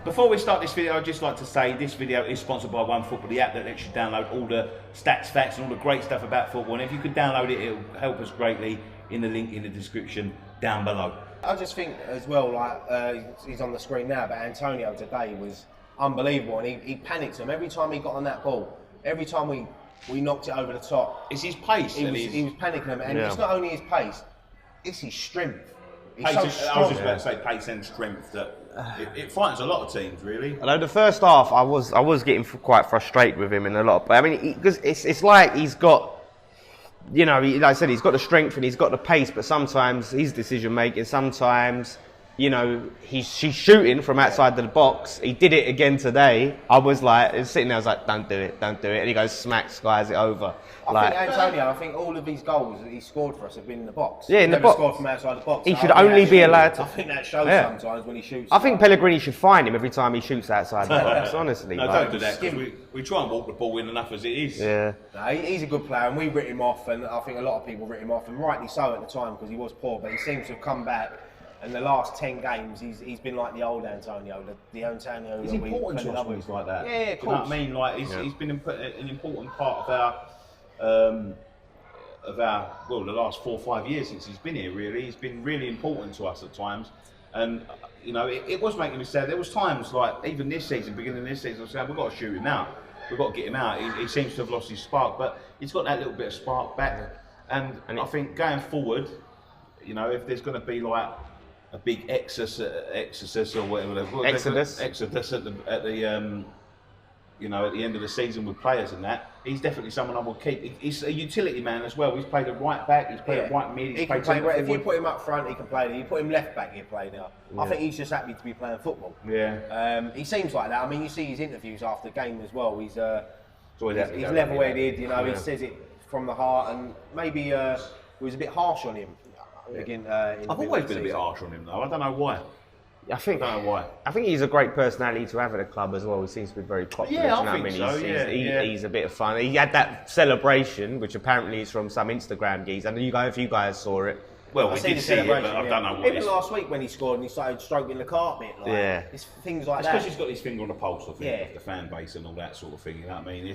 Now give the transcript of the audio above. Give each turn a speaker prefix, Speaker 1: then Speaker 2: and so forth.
Speaker 1: Before we start this video, I'd just like to say this video is sponsored by OneFootball, the app that lets you download all the stats, facts and all the great stuff about football. And if you could download it, it'll help us greatly in the link in the description down below.
Speaker 2: I just think as well, like he's on the screen now, but Antonio today was unbelievable, and he panicked him every time he got on that ball. Every time we knocked it over the top.
Speaker 1: It's his pace.
Speaker 2: He was panicking him, and it's not only his pace, it's his strength. He's
Speaker 1: pace
Speaker 2: so
Speaker 1: I was just about to say pace and strength. That it frightens a lot of teams, really.
Speaker 3: I know the first half I was getting quite frustrated with him in a lot, but I mean, because it's like he's got, you know, like I said, he's got the strength and he's got the pace, but sometimes his decision making, sometimes, you know, she's shooting from outside the box. He did it again today. I was sitting there, I was like, don't do it. And he goes, skies it over.
Speaker 2: I think Antonio, I think all of these goals that he scored for us have been in the box.
Speaker 3: Yeah, in the box.
Speaker 2: Scored from outside the box.
Speaker 3: He should only be allowed to.
Speaker 2: I think that shows sometimes when he shoots.
Speaker 3: I think Pellegrini should fine him every time he shoots outside the box, honestly.
Speaker 1: No, don't do that, because we try and walk the ball in enough as it is.
Speaker 3: Yeah.
Speaker 2: No, he's a good player, and we writ him off, and I think a lot of people writ him off, and rightly so at the time, because he was poor, but he seems to have come back. And the last 10 games, he's been like the old Antonio, the Antonio.
Speaker 1: He's important to us when he's like that.
Speaker 2: Yeah, of course.
Speaker 1: You know what I mean? Like he's been an important part of our the last 4 or 5 years since he's been here. Really, he's been really important to us at times, and you know it was making me sad. There was times like even this season, beginning of this season, I was saying we've got to shoot him out. We've got to get him out. He seems to have lost his spark, but he's got that little bit of spark back. And I think going forward, you know, if there's going to be like a big exodus or whatever.
Speaker 3: Exodus
Speaker 1: at the you know, at the end of the season with players and that. He's definitely someone I will keep. He's a utility man as well. He's played at right back. He's played at right mid.
Speaker 2: He can play. If you put him up front, he can play there. You put him left back, he'll play there. Yeah. I think he's just happy to be playing football.
Speaker 1: Yeah.
Speaker 2: He seems like that. I mean, you see his interviews after the game as well. He's level-headed. You know, he says it from the heart, and maybe he was a bit harsh on him.
Speaker 1: I've always been a bit harsh on him though. I don't know why.
Speaker 3: I don't know why. I think he's a great personality to have at the club as well. He seems to be very popular.
Speaker 1: Yeah, I think so.
Speaker 3: He's a bit of fun. He had that celebration, which apparently is from some Instagram geese. I know if you guys saw it.
Speaker 1: Well, we did see it, but I don't know what.
Speaker 2: Even last week when he scored and he started stroking the carpet, it's things like that.
Speaker 1: Because he's got his finger on the pulse, I think, of the fan base and all that sort of thing. You know what I mean?